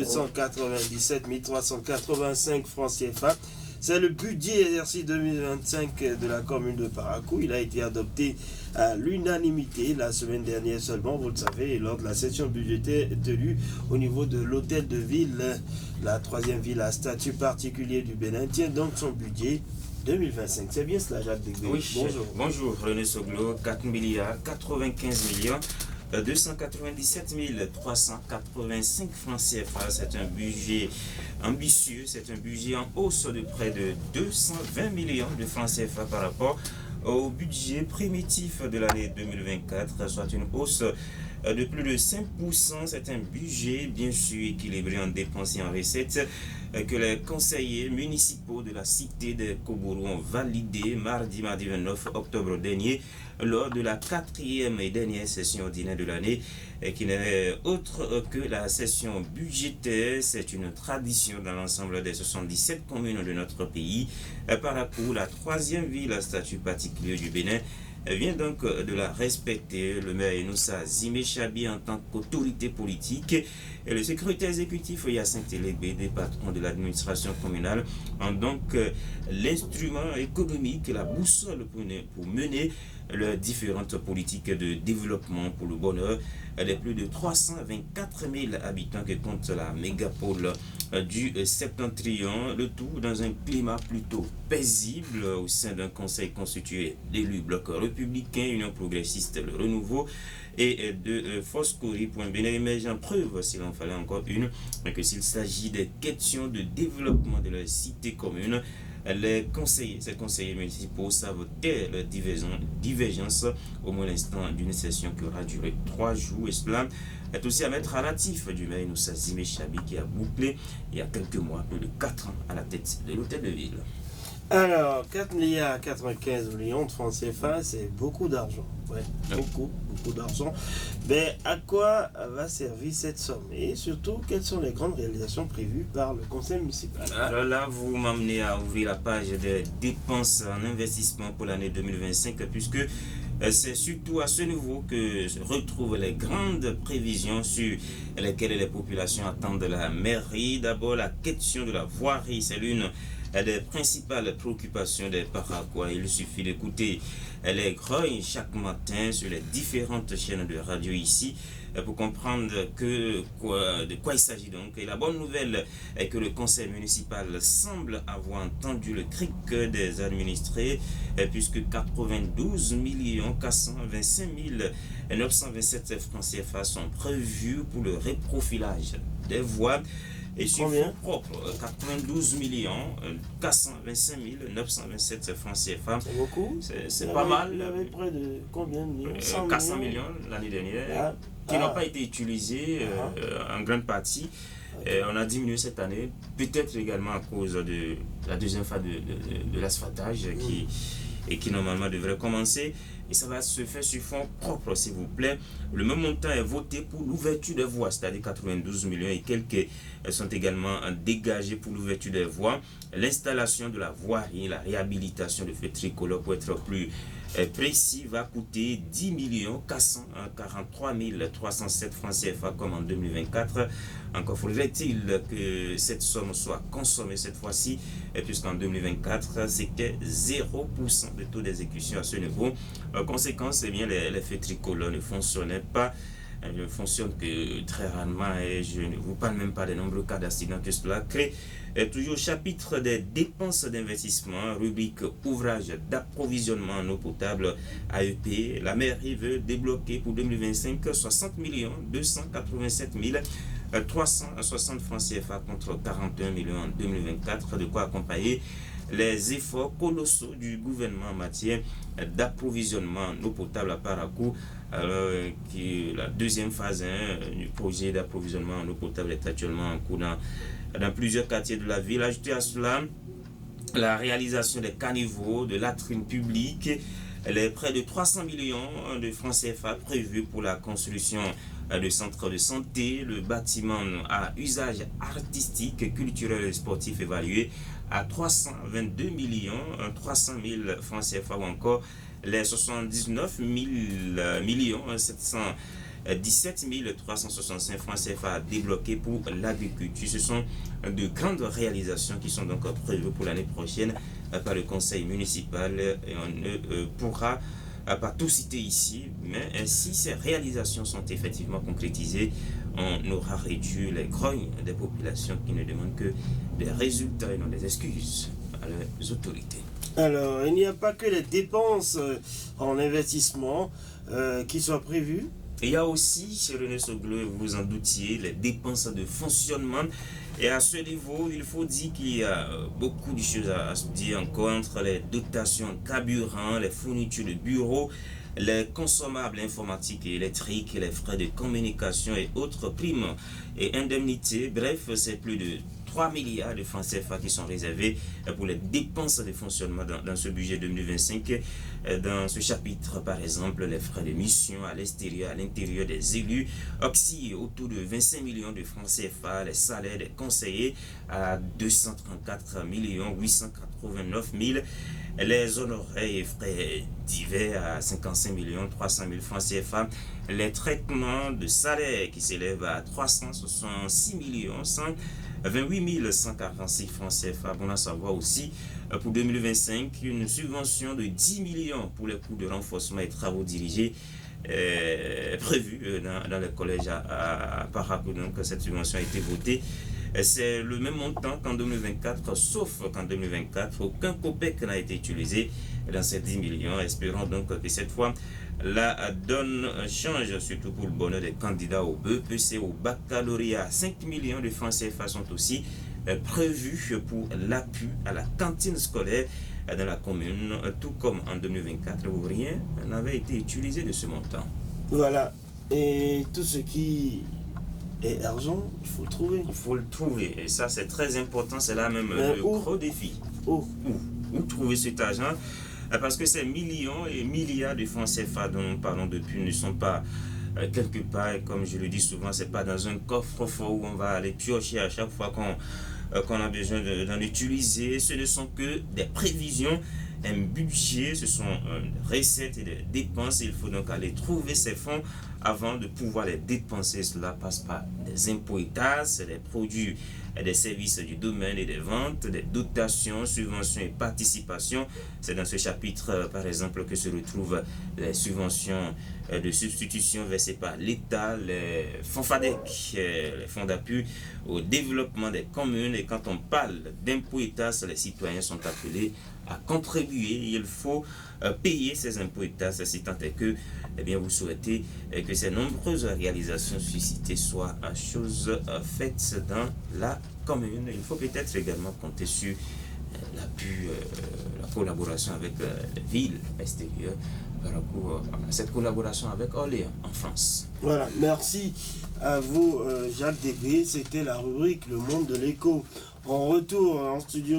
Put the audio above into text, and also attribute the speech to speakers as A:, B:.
A: 297 385 francs CFA. C'est le budget exercice 2025 de la commune de Parakou. Il a été adopté à l'unanimité la semaine dernière seulement, vous le savez, lors de la session budgétaire tenue au niveau de l'hôtel de ville. La troisième ville à statut particulier du Bénin tient donc son budget 2025. C'est bien cela, Jacques Degbé?
B: Oui, bonjour. Bonjour, René Soglo. 4 milliards 95 millions 297 385 francs CFA. C'est un budget ambitieux, c'est un budget en hausse de près de 220 millions de francs CFA par rapport au budget primitif de l'année 2024, soit une hausse de plus de 5%. C'est un budget bien sûr équilibré en dépenses et en recettes que les conseillers municipaux de la cité de Kobourou ont validé mardi 29 octobre dernier lors de la 4e et dernière session ordinaire de l'année, qui n'est autre que la session budgétaire. C'est une tradition dans l'ensemble des 77 communes de notre pays. Parakou, la troisième ville à statut particulier du Bénin, vient donc de la respecter. Le maire Inoussa Zimechabi en tant qu'autorité politique et le secrétaire exécutif Yacinthe Lébé, des patrons de l'administration communale, ont donc l'instrument économique, la boussole pour mener leurs différentes politiques de développement pour le bonheur des plus de 324 000 habitants que compte la mégapole du Septentrion, le tout dans un climat plutôt paisible au sein d'un conseil constitué d'élus bloc républicain, Union progressiste, le renouveau et de Foscori. Bénin émerge en preuve, s'il en fallait encore une, que s'il s'agit des questions de développement de la cité commune, ces conseillers municipaux savent taire leurs divergences au moins l'instant d'une session qui aura duré 3 jours. Et cela est aussi à mettre à l'actif du maire Inoussa Zimechabi qui a bouclé il y a quelques mois plus de 4 ans à la tête de l'hôtel de ville.
A: Alors, 4 milliards 95 millions de francs CFA, c'est beaucoup d'argent. Ouais, beaucoup d'argent. Mais à quoi va servir cette somme? Et surtout, quelles sont les grandes réalisations prévues par le conseil municipal?
B: Alors là, vous m'amenez à ouvrir la page des dépenses en investissement pour l'année 2025, puisque c'est surtout à ce niveau que se retrouvent les grandes prévisions sur lesquelles les populations attendent de la mairie. D'abord, la question de la voirie, c'est l'une des principales préoccupations des Parakois. Il suffit d'écouter les grognes chaque matin sur les différentes chaînes de radio ici pour comprendre de quoi il s'agit donc. Et la bonne nouvelle est que le conseil municipal semble avoir entendu le cric des administrés, puisque 92 425 927 francs CFA sont prévus pour le reprofilage des voies. Et sur fonds propres, 92 425 927 francs CFA.
A: C'est beaucoup.
B: C'est pas mal.
A: Il y avait près de combien de millions?
B: 400 millions l'année dernière, qui n'ont pas été utilisés en grande partie. On a diminué cette année, peut-être également à cause de la deuxième phase de l'asphaltage qui normalement devrait commencer. Et ça va se faire sur fonds propres, s'il vous plaît. Le même montant est voté pour l'ouverture des voies, c'est-à-dire 92 millions et quelques sont également dégagés pour l'ouverture des voies. L'installation de la voirie, la réhabilitation de feux tricolores, pour être plus précis, va coûter 10 443 307 francs CFA comme en 2024. Encore faudrait-il que cette somme soit consommée cette fois-ci, puisqu'en 2024, c'était 0% de taux d'exécution à ce niveau. Conséquence, eh bien, les feux tricolores ne fonctionnaient pas. Ne fonctionne que très rarement et je ne vous parle même pas des nombreux cas d'accidents que cela crée. Toujours chapitre des dépenses d'investissement, rubrique ouvrage d'approvisionnement en eau potable AEP. La mairie veut débloquer pour 2025 60 287 360 francs CFA contre 41 millions en 2024, de quoi accompagner les efforts colossaux du gouvernement en matière d'approvisionnement en eau potable à Parakou, alors que la deuxième phase du projet d'approvisionnement en eau potable est actuellement en cours dans plusieurs quartiers de la ville. Ajouté à cela, la réalisation des caniveaux, de latrines publiques, les près de 300 millions de francs CFA prévus pour la construction de centres de santé, le bâtiment à usage artistique, culturel et sportif évalué à 322 300 000 francs CFA, ou encore les 79 700 17 365 francs CFA débloqués pour l'agriculture. Ce sont de grandes réalisations qui sont donc prévues pour l'année prochaine par le conseil municipal et on ne pourra pas tout citer ici, mais si ces réalisations sont effectivement concrétisées, on aura réduit les grognes des populations qui ne demandent que des résultats et non des excuses à les autorités.
A: Alors, il n'y a pas que les dépenses en investissement qui soient prévues.
B: Il y a aussi, chez René Soglo, vous en doutiez, les dépenses de fonctionnement. Et à ce niveau, il faut dire qu'il y a beaucoup de choses à se dire encore entre les dotations en carburant, les fournitures de bureaux, les consommables informatiques et électriques, les frais de communication et autres primes et indemnités. Bref, c'est plus de 3 milliards de francs CFA qui sont réservés pour les dépenses de fonctionnement dans ce budget 2025. Dans ce chapitre, par exemple, les frais de mission à l'extérieur, à l'intérieur des élus oscillent autour de 25 millions de francs CFA, les salaires des conseillers à 234 889 000, les honoraires et frais divers à 55 300 000 francs CFA, les traitements de salaire qui s'élèvent à 366 128 146 francs CFA. Bon à savoir aussi pour 2025 une subvention de 10 millions pour les coûts de renforcement et travaux dirigés prévus dans le collège à Paracou. Donc cette subvention a été votée. C'est le même montant qu'en 2024, sauf qu'en 2024, aucun copec n'a été utilisé dans ces 10 millions. Espérons donc que cette fois, la donne change, surtout pour le bonheur des candidats au BEPC, au baccalauréat. 5 millions de francs CFA sont aussi prévus pour l'appui à la cantine scolaire dans la commune, tout comme en 2024, où rien n'avait été utilisé de ce montant.
A: Voilà. Et tout ce qui est argent, il faut le trouver.
B: Il faut le trouver. Et ça, c'est très important. C'est là même le gros défi. Où trouver cet argent? Parce que ces millions et milliards de francs CFA dont nous parlons depuis ne sont pas quelque part, et comme je le dis souvent, c'est pas dans un coffre-fort où on va aller piocher à chaque fois qu'on a besoin d'en utiliser. Ce ne sont que des prévisions, un budget, ce sont des recettes et des dépenses. Il faut donc aller trouver ces fonds avant de pouvoir les dépenser. Cela passe par des impôts et taxes, des produits et des services du domaine et des ventes, des dotations, subventions et participations. C'est dans ce chapitre, par exemple, que se retrouvent les subventions de substitution versées par l'État, les fonds FADEC, les fonds d'appui au développement des communes. Et quand on parle d'impôts et taxes, les citoyens sont appelés à contribuer. Il faut payer ces impôts et taxes, si tant est que vous souhaitez que ces nombreuses réalisations suscitées soient choses faites dans la commune. Il faut peut-être également compter sur l'appui, la collaboration avec les villes extérieures par rapport à cette collaboration avec Orléans en France.
A: Voilà, merci à vous Jacques Debré. C'était la rubrique Le Monde de l'écho. En retour en studio.